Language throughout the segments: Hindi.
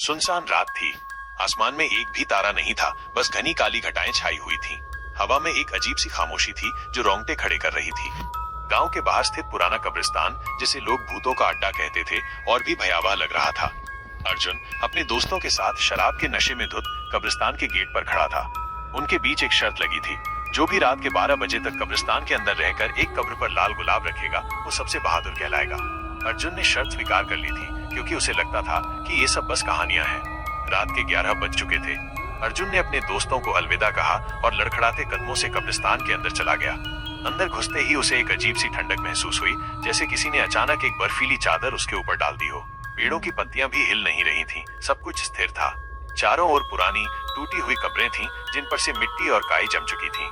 सुनसान रात थी। आसमान में एक भी तारा नहीं था, बस घनी काली घटाएं छाई हुई थीं। हवा में एक अजीब सी खामोशी थी जो रोंगटे खड़े कर रही थी। गांव के बाहर स्थित पुराना कब्रिस्तान, जिसे लोग भूतों का अड्डा कहते थे, और भी भयावह लग रहा था। अर्जुन अपने दोस्तों के साथ शराब के नशे में धुत कब्रिस्तान के गेट पर खड़ा था। उनके बीच एक शर्त लगी थी, जो भी रात के 12 बजे तक कब्रिस्तान के अंदर रहकर एक कब्र पर लाल गुलाब रखेगा, वो सबसे बहादुर कहलाएगा। अर्जुन ने शर्त स्वीकार कर ली थी, क्योंकि उसे लगता था कि ये सब बस कहानियां हैं। रात के 11 बज चुके थे। अर्जुन ने अपने दोस्तों को अलविदा कहा और लड़खड़ाते कदमों से कब्रिस्तान के अंदर चला गया। अंदर घुसते ही उसे एक अजीब सी ठंडक महसूस हुई, जैसे किसी ने अचानक एक बर्फीली चादर उसके ऊपर डाल दी हो। पेड़ों की पत्तियां भी हिल नहीं रही थीं, सब कुछ स्थिर था। चारों ओर पुरानी टूटी हुई कब्रें थीं, जिन पर से मिट्टी और काई जम चुकी थी।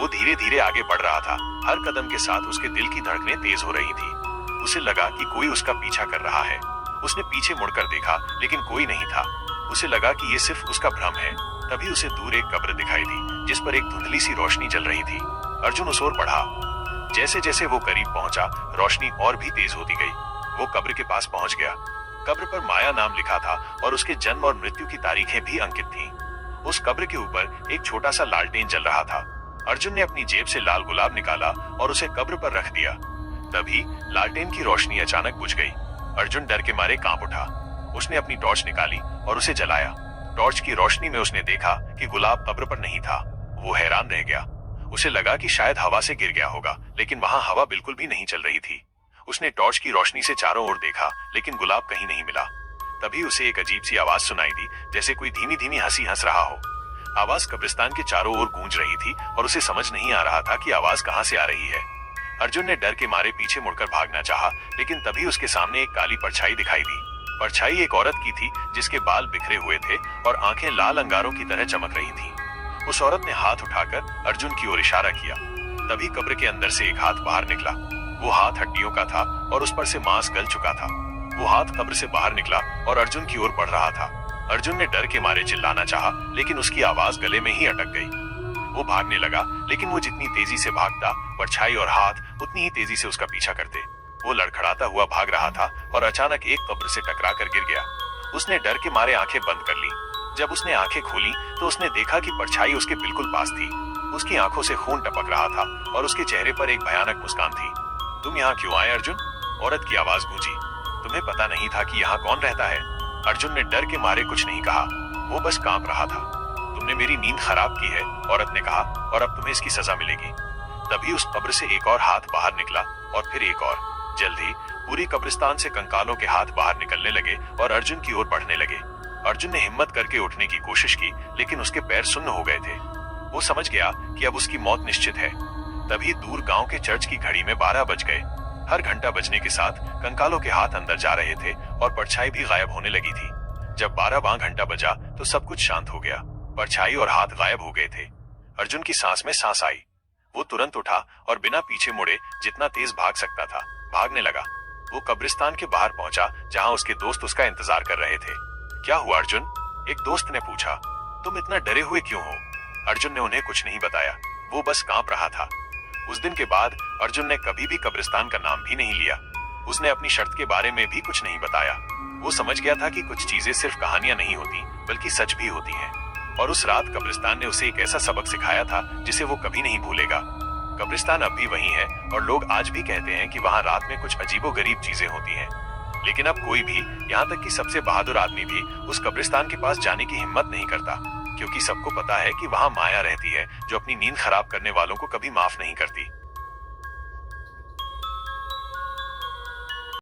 वो धीरे धीरे आगे बढ़ रहा था। हर कदम के साथ उसके दिल की धड़कनें तेज हो रही थी। उसे लगा कि कोई उसका पीछा कर रहा है। उसने पीछे मुड़कर देखा, लेकिन कोई नहीं था। उसे लगा कि ये सिर्फ उसका भ्रम है। तभी उसे दूर एक कब्र दिखाई दी, जिस पर एक धुंधली सी रोशनी जल रही थी। अर्जुन उस ओर बढ़ा। जैसे जैसे वो करीब पहुंचा, रोशनी और भी तेज होती गई। वो कब्र के पास पहुंच गया। कब्र पर माया नाम लिखा था और उसके जन्म और मृत्यु की तारीखें भी अंकित थीं। उस कब्र के ऊपर एक छोटा सा लालटेन जल रहा था। अर्जुन ने अपनी जेब से लाल गुलाब निकाला और उसे कब्र पर रख दिया। तभी लालटेन की रोशनी अचानक बुझ गई। अर्जुन डर के मारे कांप उठा। उसने अपनी टॉर्च निकाली और उसे जलाया। टॉर्च की रोशनी में उसने देखा कि गुलाब कब्र पर नहीं था। वो हैरान रह गया। उसे लगा कि शायद हवा से गिर गया होगा, लेकिन वहां हवा बिल्कुल भी नहीं चल रही थी। उसने टॉर्च की रोशनी से चारों ओर देखा, लेकिन गुलाब कहीं नहीं मिला। तभी उसे एक अजीब सी आवाज सुनाई दी, जैसे कोई धीमी धीमी हंसी हंस रहा हो। आवाज कब्रिस्तान के चारों ओर गूंज रही थी और उसे समझ नहीं आ रहा था कि आवाज कहां से आ रही है। अर्जुन ने डर के मारे पीछे मुड़कर भागना चाहा, लेकिन तभी उसके सामने एक काली परछाई दिखाई दी। परछाई एक औरत की थी, जिसके बाल बिखरे हुए थे और आंखें लाल अंगारों की तरह चमक रही थीं। उस औरत ने हाथ उठाकर अर्जुन की ओर इशारा किया। तभी कब्र के अंदर से एक हाथ बाहर निकला। वो हाथ हड्डियों का था और उस पर से मांस गल चुका था। वो हाथ कब्र से बाहर निकला और अर्जुन की ओर बढ़ रहा था। अर्जुन ने डर के मारे चिल्लाना चाहा, लेकिन उसकी आवाज गले में ही अटक गई। वो भागने लगा, लेकिन वो जितनी तेजी से भागता, परछाई और हाथ उतनी ही तेजी से उसका पीछा करते। वो लड़खड़ाता हुआ भाग रहा था और अचानक एक कब्र से टकरा कर गिर गया। उसने डर के मारे आंखें बंद कर ली। जब उसने आंखें खोली तो उसने देखा कि परछाई उसके बिल्कुल पास थी। उसकी आंखों से खून टपक रहा था और उसके चेहरे पर एक भयानक मुस्कान थी। तुम यहाँ क्यों आए अर्जुन? औरत की आवाज गूंजी। तुम्हें पता नहीं था कि यहाँ कौन रहता है? अर्जुन ने डर के मारे कुछ नहीं कहा। वो बस कांप रहा था। तुमने मेरी नींद खराब की है, औरत ने कहा, और अब तुम्हें इसकी सजा मिलेगी। तभी उस कब्र से एक और हाथ बाहर निकला और फिर एक और। जल्द ही पूरी कब्रिस्तान से कंकालों के हाथ बाहर निकलने लगे और अर्जुन की ओर बढ़ने लगे। अर्जुन ने हिम्मत करके उठने की कोशिश की, लेकिन उसके पैर सुन्न हो गए थे। वो समझ गया कि अब उसकी मौत निश्चित है। तभी दूर गांव के चर्च की घड़ी में 12 बज गए। हर घंटा बजने के साथ कंकालों के हाथ अंदर जा रहे थे और परछाई भी गायब होने लगी थी। जब 12वां घंटा बजा तो सब कुछ शांत हो गया। परछाई और हाथ गायब हो गए थे। अर्जुन की सांस में सांस आई। वो तुरंत उठा और बिना पीछे मुड़े जितना तेज भाग सकता था, भागने लगा। वो कब्रिस्तान के बाहर पहुंचा, जहां उसके दोस्त उसका इंतजार कर रहे थे। क्या हुआ अर्जुन? एक दोस्त ने पूछा। तुम इतना डरे हुए क्यों हो? अर्जुन ने उन्हें कुछ नहीं बताया। वो बस कांप रहा था। उस दिन के बाद अर्जुन ने कभी भी कब्रिस्तान का नाम भी नहीं लिया। उसने अपनी शर्त के बारे में भी कुछ नहीं बताया। वो समझ गया था कि कुछ चीजें सिर्फ कहानियां नहीं होती, बल्कि सच भी होती हैं। और उस रात कब्रिस्तान ने उसे एक ऐसा सबक सिखाया था जिसे वो कभी नहीं भूलेगा। कब्रिस्तान अब भी वही है और लोग आज भी कहते हैं कि वहाँ रात में कुछ अजीबोगरीब चीजें होती हैं। लेकिन अब कोई भी, यहाँ तक कि सबसे बहादुर आदमी भी, उस कब्रिस्तान के पास जाने की हिम्मत नहीं करता, क्योंकि सबको पता है कि वहाँ माया रहती है, जो अपनी नींद खराब करने वालों को कभी माफ नहीं करती।